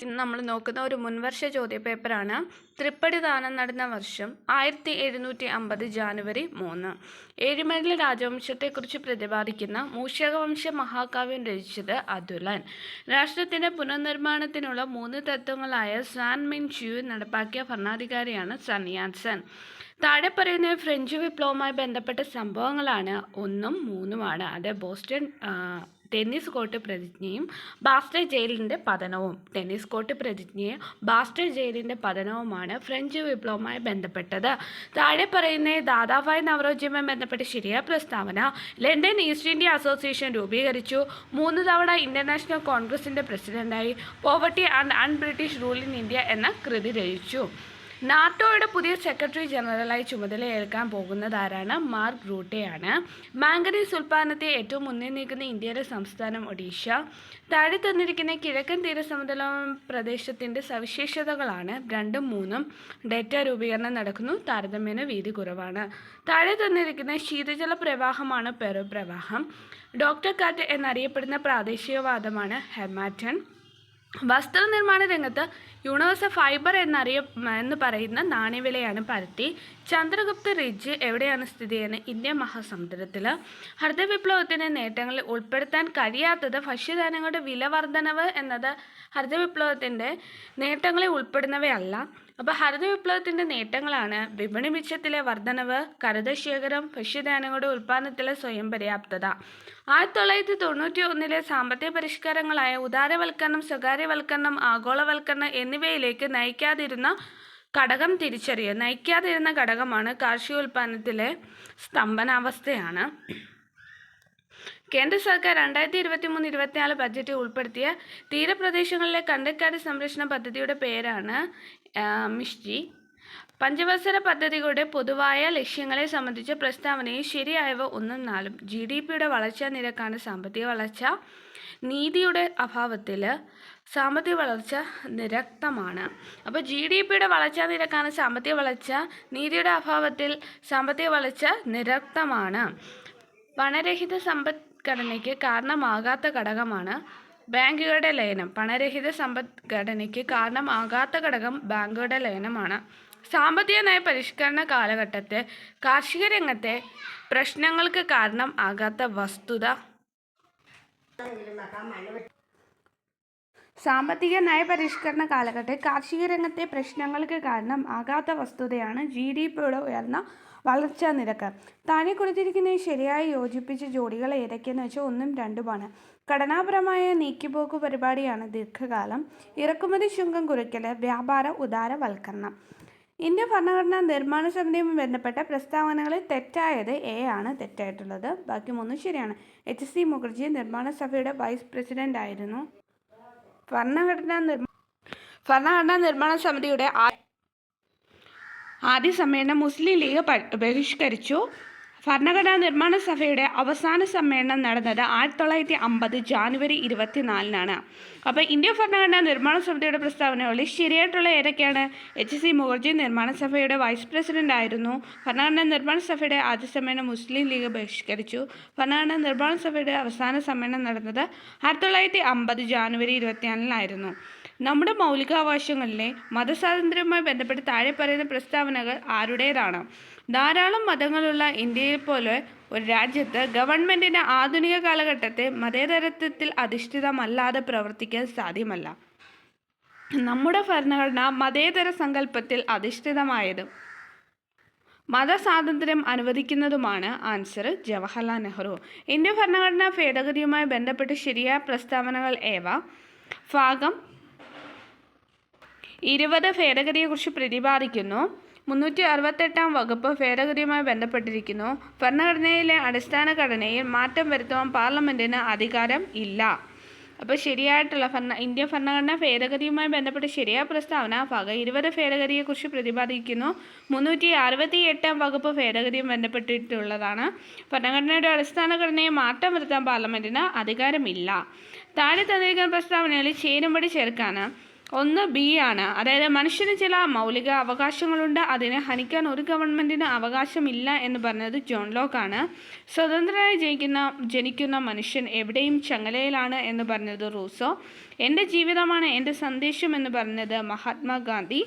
ഇന്ന് നമ്മൾ നോക്കുന്ന ഒരു മുൻവർഷ ചോദ്യപേപ്പറാണ്. തൃപ്പടി ദാനം നടന്ന വർഷം 1750 ജാനുവരി 3. ഏഴിമല രാജവംശത്തെക്കുറിച്ച് പ്രതിപാദിക്കുന്ന മൂഷകവംശ മഹാകാവ്യം രചിച്ചത് അതുലൻ. രാഷ്ട്രത്തിൻ്റെ പുനർനിർമ്മാണത്തിനുള്ള 3 തത്വങ്ങളായ സാൻ മിൻ ച്യൂ നടപ്പാക്കിയ ഭരണാധികാരിയാണ് സൺ യാറ്റ് സെൻ. താഴെ പറയുന്ന ഫ്രഞ്ച് വിപ്ലവവുമായി ബന്ധപ്പെട്ട സംഭവങ്ങളാണ് 1ഉം 3ഉമാണ്. അത് ബോസ്റ്റൺ ടെന്നീസ് കോർട്ട് പ്രതിജ്ഞയും ബാസ്റ്റർ ജയിലിൻ്റെ പതനവും. ടെന്നീസ് കോർട്ട് പ്രതിജ്ഞയും ബാസ്റ്റർ ജയിലിൻ്റെ പതനവുമാണ് ഫ്രഞ്ച് വിപ്ലവവുമായി ബന്ധപ്പെട്ടത്. താഴെ പറയുന്ന ദാദാഭായ് നവറോജിയുമായി ബന്ധപ്പെട്ട ശരിയായ പ്രസ്താവന: ലണ്ടൻ ഈസ്റ്റ് ഇന്ത്യ അസോസിയേഷൻ രൂപീകരിച്ചു. 3 തവണ ഇന്റർനാഷണൽ കോൺഗ്രസിൻ്റെ പ്രസിഡന്റായി. Poverty and un British rule in India എന്ന കൃതി രചിച്ചു. നാറ്റോയുടെ പുതിയ സെക്രട്ടറി ജനറലായി ചുമതലയേൽക്കാൻ പോകുന്നതാരാണ്? മാർക്ക് റൂട്ടെയാണ്. മാംഗനീസ് ഉൽപ്പാദനത്തെ ഏറ്റവും മുന്നിൽ നിൽക്കുന്ന ഇന്ത്യയുടെ സംസ്ഥാനം ഒഡീഷ. താഴെ തന്നിരിക്കുന്ന കിഴക്കൻ തീരസമതല പ്രദേശത്തിൻ്റെ സവിശേഷതകളാണ് 2ഉം 3ഉം. ഡെൽറ്റ രൂപീകരണം നടക്കുന്നു. താരതമ്യേന വീതി കുറവാണ്. താഴെ തന്നിരിക്കുന്ന ശീതജല പ്രവാഹമാണ് പെറു പ്രവാഹം. ഡോക്ടർ കാറ്റ് എന്നറിയപ്പെടുന്ന പ്രാദേശികവാദമാണ് ഹെർമാറ്റൺ. വസ്ത്രനിർമ്മാണ രംഗത്ത് യൂണിവേഴ്സൽ ഫൈബർ എന്ന് പറയുന്ന നാണ്യവിളയാണ് പരുത്തി. ചന്ദ്രഗുപ്ത റിഡ്ജ് എവിടെയാണ് സ്ഥിതി ചെയ്യുന്നത്? ഇന്ത്യൻ മഹാസമുദ്രത്തിൽ. ഹരിത വിപ്ലവത്തിൻ്റെ നേട്ടങ്ങളിൽ ഉൾപ്പെടുത്താൻ കഴിയാത്തത് ഭക്ഷ്യധാന്യങ്ങളുടെ വില വർധനവ് എന്നത് ഹരിത വിപ്ലവത്തിൻ്റെ നേട്ടങ്ങളിൽ ഉൾപ്പെടുന്നവയല്ല. അപ്പോൾ ഹരിത വിപ്ലവത്തിൻ്റെ നേട്ടങ്ങളാണ് വിപണി മിച്ചത്തിലെ വർധനവ്, കരുതശേഖരം, ഭക്ഷ്യധാന്യങ്ങളുടെ ഉൽപ്പാദനത്തിലെ സ്വയം പര്യാപ്തത. 1991 സാമ്പത്തിക പരിഷ്കാരങ്ങളായ ഉദാരവൽക്കരണം, സ്വകാര്യവൽക്കരണം, ആഗോളവൽക്കരണം എന്നിവയിലേക്ക് നയിക്കാതിരുന്ന ഘടകമാണ് കാർഷികോൽപ്പന്നത്തിലെ സ്തംഭനാവസ്ഥയാണ്. കേന്ദ്ര സർക്കാർ 2023-24 ബഡ്ജറ്റിൽ ഉൾപ്പെടുത്തിയ തീരപ്രദേശങ്ങളിലെ കണ്ടൽക്കാട് സംരക്ഷണ പദ്ധതിയുടെ പേരാണ് മിഷ്ടി. പഞ്ചവത്സര പദ്ധതികളുടെ പൊതുവായ ലക്ഷ്യങ്ങളെ സംബന്ധിച്ച പ്രസ്താവനയിൽ ശരിയായവ 1ഉം 4ഉം. GDPയുടെ വളർച്ചാ നിരക്കാണ് സാമ്പത്തിക വളർച്ച. നീതിയുടെ അഭാവത്തിൽ സാമ്പത്തിക വളർച്ച നിരക്തമാണ്. അപ്പോൾ GDPയുടെ വളർച്ചാ നിരക്കാണ് സാമ്പത്തിക വളർച്ച. നീതിയുടെ അഭാവത്തിൽ സാമ്പത്തിക വളർച്ച നിരക്തമാണ്. പണരഹിത സമ്പദ്ഘടനയ്ക്ക് കാരണമാകാത്ത ഘടകമാണ് ബാങ്കുകളുടെ ലയനം. പണരഹിത സമ്പദ്ഘടനയ്ക്ക് കാരണമാകാത്ത ഘടകം ബാങ്കുകളുടെ ലയനമാണ്. സാമ്പത്തിക നയ പരിഷ്കരണ കാലഘട്ടത്തെ കാർഷിക രംഗത്തെ പ്രശ്നങ്ങൾക്ക് കാരണം ആകാത്ത വസ്തുത. സാമ്പത്തിക നയപരിഷ്കരണ കാലഘട്ടത്തിൽ കാർഷിക രംഗത്തെ പ്രശ്നങ്ങൾക്ക് കാരണം ആകാത്ത വസ്തുതയാണ് GDPയുടെ ഉയർന്ന വളർച്ചാ നിരക്ക്. താഴെ കൊടുത്തിരിക്കുന്നതിന് ശരിയായി യോജിപ്പിച്ച ജോഡികൾ ഏതൊക്കെയെന്ന് വെച്ചാൽ 1ഉം 2ഉമാണ്. ഘടനാപരമായ നീക്കിപ്പോക്ക് പരിപാടിയാണ് ദീർഘകാലം. ഇറക്കുമതി ശുങ്കം കുറയ്ക്കൽ, വ്യാപാര ഉദാരവൽക്കരണം. ഇന്ത്യ ഭരണഘടനാ നിർമ്മാണ സമിതിയുമായി ബന്ധപ്പെട്ട പ്രസ്താവനകളിൽ തെറ്റായത് എ ആണ് തെറ്റായിട്ടുള്ളത്. ബാക്കി 3 ശരിയാണ്. HC മുഖർജി നിർമ്മാണ സഭയുടെ വൈസ് പ്രസിഡന്റ് ആയിരുന്നു. ഭരണഘടനാ നിർമ്മാണ സമിതിയുടെ ആദ്യ സമ്മേളനം മുസ്ലിം ലീഗ് ബഹിഷ്കരിച്ചു. ഭരണഘടനാ നിർമ്മാണ സഭയുടെ അവസാന സമ്മേളനം നടന്നത് 1950 ജാനുവരി 24-നാണ്. അപ്പോൾ ഇന്ത്യ ഭരണഘടനാ നിർമ്മാണ സമിതിയുടെ പ്രസ്താവനകളിൽ ശരിയായിട്ടുള്ള ഏതൊക്കെയാണ്? HC മുഖർജി നിർമ്മാണ സഭയുടെ വൈസ് പ്രസിഡന്റ് ആയിരുന്നു. ഭരണഘടനാ നിർമ്മാണ സഭയുടെ ആദ്യ സമ്മേളനം മുസ്ലിം ലീഗ് ബഹിഷ്കരിച്ചു. ഭരണഘടനാ നിർമ്മാണ സഭയുടെ അവസാന സമ്മേളനം നടന്നത് 1950 ജാനുവരി 24-നായിരുന്നു. നമ്മുടെ മൗലികാവകാശങ്ങളിലെ മതസ്വാതന്ത്ര്യവുമായി ബന്ധപ്പെട്ട് താഴെ പറയുന്ന പ്രസ്താവനകൾ ആരുടേതാണ്? ധാരാളം മതങ്ങളുള്ള ഇന്ത്യയെ പോലെ ഒരു രാജ്യത്ത് ഗവൺമെൻറ്റിന് ആധുനിക കാലഘട്ടത്തെ മതേതരത്വത്തിൽ അധിഷ്ഠിതമല്ലാതെ പ്രവർത്തിക്കാൻ സാധ്യമല്ല. നമ്മുടെ ഭരണഘടന മതേതര സങ്കല്പത്തിൽ അധിഷ്ഠിതമായതും മതസ്വാതന്ത്ര്യം അനുവദിക്കുന്നതുമാണ്. ആൻസർ ജവഹർലാൽ നെഹ്റു. ഇന്ത്യ ഭരണഘടനാ ഭേദഗതിയുമായി ബന്ധപ്പെട്ട് ശരിയായ പ്രസ്താവനകൾ ഏവ? ഭാഗം 20 ഭേദഗതിയെക്കുറിച്ച് പ്രതിപാദിക്കുന്നു. 368-ാം വകുപ്പ് ഭേദഗതിയുമായി ബന്ധപ്പെട്ടിരിക്കുന്നു. ഭരണഘടനയിലെ അടിസ്ഥാന ഘടനയിൽ മാറ്റം വരുത്തുവാൻ പാർലമെൻറ്റിന് അധികാരം ഇല്ല. അപ്പോൾ ശരിയായിട്ടുള്ള ഇന്ത്യ ഭരണഘടനാ ഭേദഗതിയുമായി ബന്ധപ്പെട്ട് ശരിയായ പ്രസ്താവന ഭാഗം 20 ഭേദഗതിയെക്കുറിച്ച് പ്രതിപാദിക്കുന്നു. 368-ാം വകുപ്പ് ഭേദഗതിയും ബന്ധപ്പെട്ടിട്ടുള്ളതാണ്. ഭരണഘടനയുടെ അടിസ്ഥാന ഘടനയെ മാറ്റം വരുത്താൻ പാർലമെൻറ്റിന് അധികാരമില്ല. താഴെ തന്നിരിക്കുന്ന പ്രസ്താവനകളിൽ ചേരുംപടി ചേർക്കാണ്. ഒന്ന് ബി ആണ്. അതായത് മനുഷ്യന് ചില മൗലിക അവകാശങ്ങളുണ്ട്, അതിനെ ഹനിക്കാൻ ഒരു ഗവൺമെൻറ്റിന് അവകാശമില്ല എന്ന് പറഞ്ഞത് ജോൺ ലോക്കാണ്. സ്വതന്ത്രനായി ജനിക്കുന്ന മനുഷ്യൻ എവിടെയും ചങ്ങലയിലാണ് എന്ന് പറഞ്ഞത് റൂസോ. എൻ്റെ ജീവിതമാണ് എൻ്റെ സന്ദേശം എന്ന് പറഞ്ഞത് മഹാത്മാഗാന്ധി.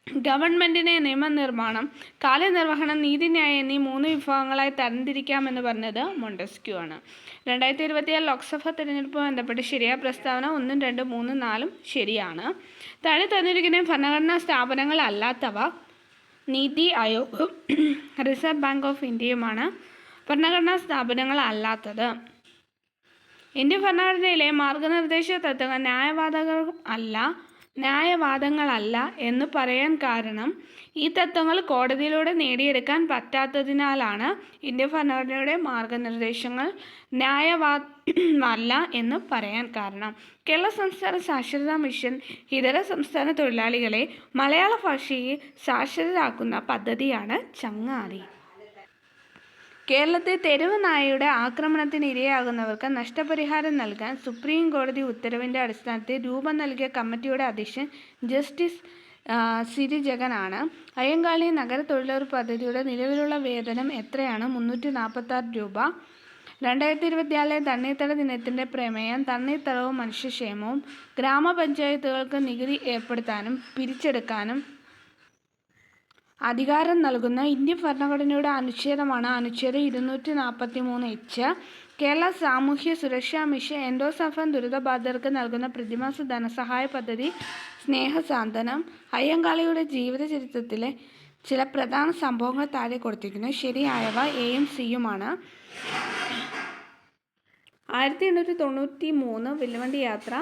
ഗവൺമെൻറ്റിനെ നിയമനിർമ്മാണം, കാര്യനിർവഹണം, നീതിന്യായം എന്നീ 3 വിഭാഗങ്ങളായി തരംതിരിക്കാമെന്ന് പറഞ്ഞത് മൊണ്ടസ്ക്യൂ ആണ്. 2024 ലോക്സഭാ തെരഞ്ഞെടുപ്പുമായി ബന്ധപ്പെട്ട് ശരിയായ പ്രസ്താവന 1, 2, 3, 4 ശരിയാണ്. താഴെ തന്നിരിക്കുന്ന ഭരണഘടനാ സ്ഥാപനങ്ങൾ അല്ലാത്തവ നീതി ആയോഗും റിസർവ് ബാങ്ക് ഓഫ് ഇന്ത്യയുമാണ് ഭരണഘടനാ സ്ഥാപനങ്ങൾ അല്ലാത്തത്. ഇന്ത്യൻ ഭരണഘടനയിലെ മാർഗനിർദ്ദേശ തത്വങ്ങൾ ന്യായവാദങ്ങളല്ല എന്ന് പറയാൻ കാരണം ഈ തത്വങ്ങൾ കോടതിയിലൂടെ നേടിയെടുക്കാൻ പറ്റാത്തതിനാലാണ് ഇന്ത്യൻ ഭരണഘടനയുടെ മാർഗനിർദ്ദേശങ്ങൾ ന്യായവാദമല്ല എന്ന് പറയാൻ കാരണം. കേരള സംസ്ഥാന സാക്ഷരതാ മിഷൻ ഇതര സംസ്ഥാന തൊഴിലാളികളെ മലയാള ഭാഷയെ സാക്ഷരരാക്കുന്ന പദ്ധതിയാണ് ചങ്ങാതി. കേരളത്തെ തെരുവ് നായയുടെ ആക്രമണത്തിന് ഇരയാകുന്നവർക്ക് നഷ്ടപരിഹാരം നൽകാൻ സുപ്രീം കോടതി ഉത്തരവിൻ്റെ അടിസ്ഥാനത്തിൽ രൂപം നൽകിയ കമ്മിറ്റിയുടെ അധ്യക്ഷൻ ജസ്റ്റിസ് സിരിജഗനാണ്. അയ്യങ്കാളി നഗര തൊഴിലുറപ്പ് പദ്ധതിയുടെ നിലവിലുള്ള വേതനം എത്രയാണ്? 346 രൂപ. 2024 തണ്ണീർത്തട ദിനത്തിൻ്റെ പ്രമേയം തണ്ണീർത്തടവും മനുഷ്യക്ഷേമവും. ഗ്രാമപഞ്ചായത്തുകൾക്ക് നികുതി ഏർപ്പെടുത്താനും പിരിച്ചെടുക്കാനും അധികാരം നൽകുന്ന ഇന്ത്യൻ ഭരണഘടനയുടെ അനുച്ഛേദമാണ് അനുച്ഛേദം 243H. കേരള സാമൂഹ്യ സുരക്ഷാ മിഷൻ എൻഡോസൾഫാൻ ദുരിതബാധിതർക്ക് നൽകുന്ന പ്രതിമാസ ധനസഹായ പദ്ധതി സ്നേഹസാന്ത്വനം. അയ്യങ്കാളിയുടെ ജീവിതചരിത്രത്തിലെ ചില പ്രധാന സംഭവങ്ങൾ താഴെ കൊടുത്തിരിക്കുന്നു. ശരിയായവ എയും സിയുമാണ്. 1893 വില്ലുവണ്ടി യാത്ര.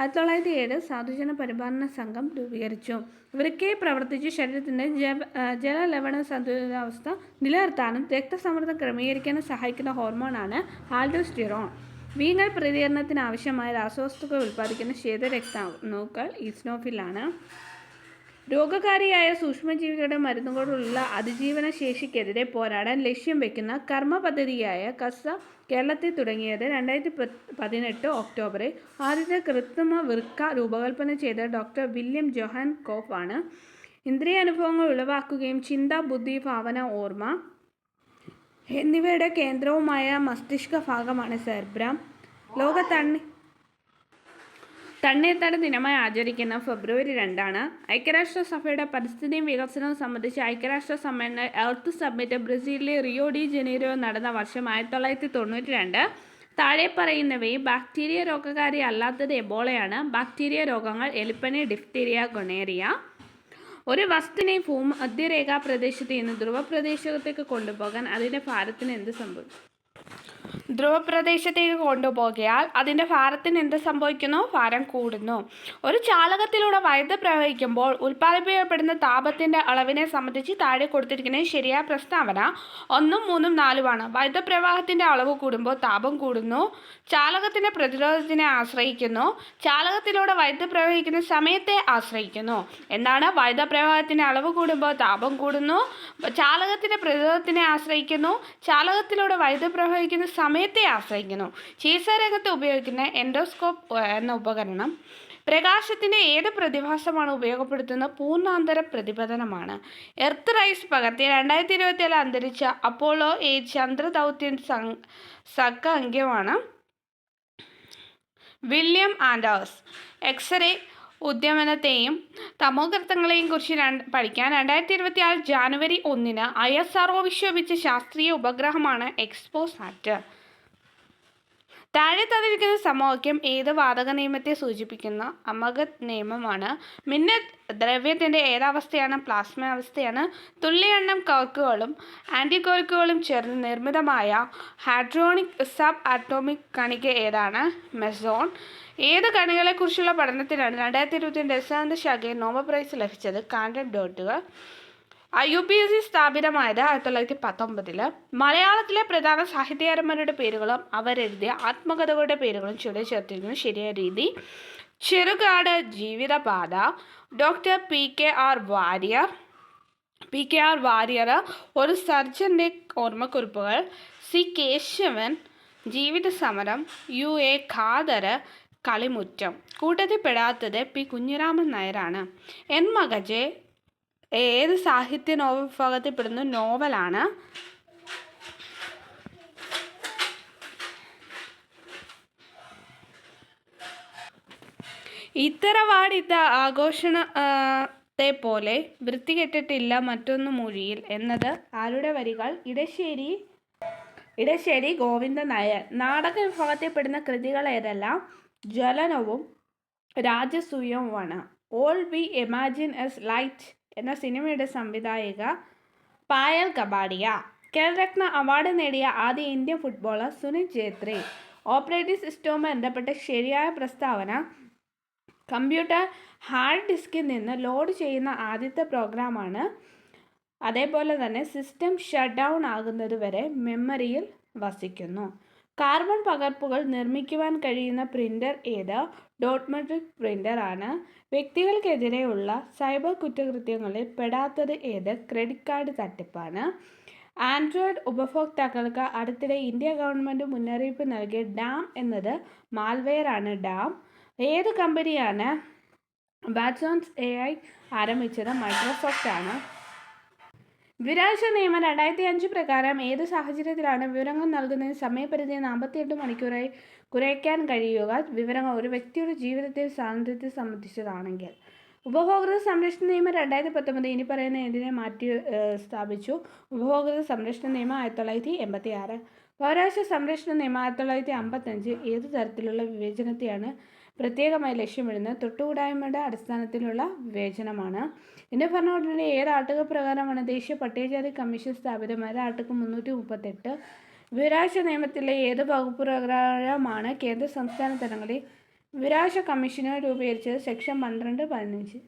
1907 സാധുജന പരിപാലന സംഘം രൂപീകരിച്ചു. വൃക്കയെ പ്രവർത്തിച്ച് ശരീരത്തിൻ്റെ ജലലവണ സന്തുലിതാവസ്ഥ നിലനിർത്താനും രക്തസമ്മർദ്ദം ക്രമീകരിക്കാനും സഹായിക്കുന്ന ഹോർമോണാണ് ആൽഡോസ്റ്റിറോൺ. വീങ്ങൽ പ്രതികരണത്തിന് ആവശ്യമായ രാസവസ്തുക്കൾ ഉൽപ്പാദിക്കുന്ന ശ്വേതരക്താണുക്കൾ ഈസ്നോഫിലാണ്. രോഗകാരിയായ സൂക്ഷ്മജീവികളുടെ മരുന്നുകളോടുള്ള അതിജീവന ശേഷിക്കെതിരെ പോരാടാൻ ലക്ഷ്യം വയ്ക്കുന്ന കർമ്മ പദ്ധതിയായ കസ കേരളത്തിൽ തുടങ്ങിയത് 2018 ഒക്ടോബറിൽ. ആദ്യത്തെ കൃത്രിമ വൃക്ക രൂപകൽപ്പന ചെയ്ത ഡോക്ടർ വില്യം ജോഹാൻ കോഫ് ആണ്. ഇന്ദ്രിയാനുഭവങ്ങൾ ഉളവാക്കുകയും ചിന്ത, ബുദ്ധി, ഭാവന, ഓർമ്മ എന്നിവയുടെ കേന്ദ്രവുമായ മസ്തിഷ്ക ഭാഗമാണ് സെർബ്രം. ലോക തണ്ണീർത്തട ദിനമായി ആചരിക്കുന്ന ഫെബ്രുവരി 2 ഐക്യരാഷ്ട്രസഭയുടെ പരിസ്ഥിതിയും വികസനവും സംബന്ധിച്ച് ഐക്യരാഷ്ട്ര സമ്മേളനം എർത്ത് സബ്മിറ്റ് ബ്രസീലിലെ റിയോ ഡി ജനീറോ നടന്ന വർഷം 1992. താഴെ പറയുന്നവയും ബാക്ടീരിയ രോഗകാരി അല്ലാത്തത് എബോളയാണ്. ബാക്ടീരിയ രോഗങ്ങൾ എലിപ്പനി, ഡിഫ്തീരിയ, ഗൊണേറിയ. ഒരു വസ്തുവിനെ ഭൂമധ്യരേഖാ പ്രദേശത്ത് നിന്ന് ധ്രുവപ്രദേശത്തേക്ക് കൊണ്ടുപോകാൻ അതിൻ്റെ ഭാരത്തിന് എന്ത് സംഭവിക്കും? ധ്രുവപ്രദേശത്തേക്ക് കൊണ്ടുപോകിയാൽ അതിൻ്റെ ഭാരത്തിന് എന്ത് സംഭവിക്കുന്നു? ഭാരം കൂടുന്നു. ഒരു ചാലകത്തിലൂടെ വൈദ്യുതി പ്രവഹിക്കുമ്പോൾ ഉൽപ്പാദിപ്പിക്കപ്പെടുന്ന താപത്തിൻ്റെ അളവിനെ സംബന്ധിച്ച് താഴെ കൊടുത്തിരിക്കുന്ന ശരിയായ പ്രസ്താവന 1, 3, 4 വൈദ്യുത പ്രവാഹത്തിൻ്റെ അളവ് കൂടുമ്പോൾ താപം കൂടുന്നു. ചാലകത്തിൻ്റെ പ്രതിരോധത്തിനെ ആശ്രയിക്കുന്നു. ചാലകത്തിലൂടെ വൈദ്യുതി പ്രവഹിക്കുന്ന സമയത്തെ ആശ്രയിക്കുന്നു. എന്താണ്? വൈദ്യുത പ്രവാഹത്തിൻ്റെ അളവ് കൂടുമ്പോൾ താപം കൂടുന്നു. ചാലകത്തിൻ്റെ പ്രതിരോധത്തിനെ ആശ്രയിക്കുന്നു. ചാലകത്തിലൂടെ വൈദ്യുതി പ്രവഹിക്കുന്ന സമയത്തെ ആശ്രയിക്കുന്നു. ചികിത്സാരംഗത്ത് ഉപയോഗിക്കുന്ന എൻഡോസ്കോപ്പ് എന്ന ഉപകരണം പ്രകാശത്തിൻ്റെ ഏത് പ്രതിഭാസമാണ് ഉപയോഗപ്പെടുത്തുന്ന പൂർണ്ണാന്തര പ്രതിപതനമാണ്. എർത്ത് റൈസ് പകർത്തിയ 2024 അന്തരിച്ച അപ്പോളോ 8 ചന്ദ്രദൗത്യ സംഘ അംഗമാണ് വില്യം ആൻഡേഴ്സ്. എക്സ്റേ ഉദ്യമനത്തെയും തമോഗർത്തങ്ങളെയും കുറിച്ച് പഠിക്കാൻ 2024 ജാനുവരി 1 ISRO വിക്ഷേപിച്ച ശാസ്ത്രീയ ഉപഗ്രഹമാണ് എക്സ്പോസാറ്റ്. താഴെ തന്നിരിക്കുന്ന സമവാക്യം ഏത് വാതക നിയമത്തെ സൂചിപ്പിക്കുന്ന? അമഗത് നിയമമാണ്. മിന്നൽ ദ്രവ്യത്തിൻ്റെ ഏതവസ്ഥയാണ്? പ്ലാസ്മ അവസ്ഥയാണ്. തുല്യ എണ്ണം കോർക്കുകളും ആൻറ്റികോർക്കുകളും ചേർന്ന് നിർമ്മിതമായ ഹാഡ്രോണിക് സബ് ആറ്റോമിക് കണിക ഏതാണ്? മെസോൺ. ഏത് കണികളെക്കുറിച്ചുള്ള പഠനത്തിനാണ് 2022 രസായന ശാഖയിൽ നോബൽ പ്രൈസ് ലഭിച്ചത്? ക്വാണ്ടം ഡോട്ടുകൾ. IUPAC സ്ഥാപിതമായത് 1919. മലയാളത്തിലെ പ്രധാന സാഹിത്യകാരന്മാരുടെ പേരുകളും അവരെഴുതിയ ആത്മകഥകളുടെ പേരുകളും ചുവടെ ചേർത്തിരിക്കുന്നു. ശരിയായ രീതി. ചെറുകാട് ജീവിതപാത. ഡോക്ടർ PKR വാര്യർ ഒരു സർജൻ്റെ ഓർമ്മക്കുറിപ്പുകൾ. C. കേശവൻ ജീവിത സമരം. UA ഖാദർ കളിമുറ്റം. കൂട്ടത്തിൽ പെടാത്തത് പി. കുഞ്ഞിരാമൻ നായരാണ്. എൻ മകജെ ഏത് സാഹിത്യ നോവൽ വിഭാഗത്തിൽപ്പെടുന്ന നോവലാണ്? ഇത്തറവാടിത്ത ആഘോഷണത്തെ പോലെ വൃത്തികെട്ടിട്ടില്ല മറ്റൊന്നു മൊഴിയിൽ എന്നത് ആരുടെ വരികൾ? ഇടശ്ശേരി ഗോവിന്ദൻ നായർ. നാടക വിഭാഗത്തിൽപ്പെടുന്ന കൃതികൾ ഏതെല്ലാം? ജ്വലനവും രാജസൂയവുമാണ്. All we imagine S light എന്ന സിനിമയുടെ സംവിധായിക പായൽ കപാഡിയ. ഖേൽരത്ന അവാർഡ് നേടിയ ആദ്യ Indian footballer Sunil Chhetri. Operating സിസ്റ്റവുമായി ബന്ധപ്പെട്ട ശരിയായ പ്രസ്താവന? കമ്പ്യൂട്ടർ ഹാർഡ് ഡിസ്കിൽ നിന്ന് ലോഡ് ചെയ്യുന്ന ആദ്യത്തെ പ്രോഗ്രാമാണ്. അതേപോലെ തന്നെ സിസ്റ്റം ഷട്ട് ഡൗൺ ആകുന്നത് വരെ മെമ്മറിയിൽ വസിക്കുന്നു. കാർബൺ പകർപ്പുകൾ നിർമ്മിക്കുവാൻ കഴിയുന്ന പ്രിൻ്റർ ഏത്? ഡോട്ട് മെട്രിക് പ്രിൻ്റർ ആണ്. വ്യക്തികൾക്കെതിരെയുള്ള സൈബർ കുറ്റകൃത്യങ്ങളിൽ പെടാത്തത് ഏത്? ക്രെഡിറ്റ് കാർഡ് തട്ടിപ്പാണ്. ആൻഡ്രോയിഡ് ഉപഭോക്താക്കൾക്ക് അടുത്തിടെ ഇന്ത്യ ഗവൺമെൻറ് മുന്നറിയിപ്പ് നൽകിയ ഡാം എന്നത് മാൽവെയർ ആണ്. ഡാം ഏത് കമ്പനിയാണ് വാട്സൺസ് AI ആരംഭിച്ചത്? മൈക്രോസോഫ്റ്റ് ആണ്. വിവരാവകാശ നിയമം 2005 പ്രകാരം ഏത് സാഹചര്യത്തിലാണ് വിവരങ്ങൾ നൽകുന്നതിന് സമയപരിധി 48 മണിക്കൂറായി കുറയ്ക്കാൻ കഴിയുക? വിവരങ്ങൾ ഒരു വ്യക്തിയുടെ ജീവിതത്തെയും സ്വാതന്ത്ര്യത്തെ സംബന്ധിച്ചതാണെങ്കിൽ. ഉപഭോക്തൃ സംരക്ഷണ നിയമം 2019 ഇനി പറയുന്ന എന്തിനെ മാറ്റി സ്ഥാപിച്ചു? ഉപഭോക്തൃ സംരക്ഷണ നിയമം 1986. പൗരാവകാശ സംരക്ഷണ നിയമം 1955 ഏതു തരത്തിലുള്ള വിവേചനത്തെയാണ് പ്രത്യേകമായി ലക്ഷ്യമിടുന്നത്? തൊട്ടുകൂടായ്മയുടെ അടിസ്ഥാനത്തിലുള്ള വിവേചനമാണ്. ഇന്ത്യൻ ഭരണഘടനയുടെ ഏത് ആർട്ടിക്കിൾ പ്രകാരമാണ് ദേശീയ പട്ടികജാതി കമ്മീഷൻ സ്ഥാപിതമായത്? ആർട്ടിക്കിൾ 338. വിവരാവകാശ നിയമത്തിലെ ഏത് വകുപ്പ് പ്രകാരമാണ് കേന്ദ്ര സംസ്ഥാന തലങ്ങളിൽ വിവരാവകാശ കമ്മീഷനുകൾ രൂപീകരിച്ചത്? സെക്ഷൻ 12, 15.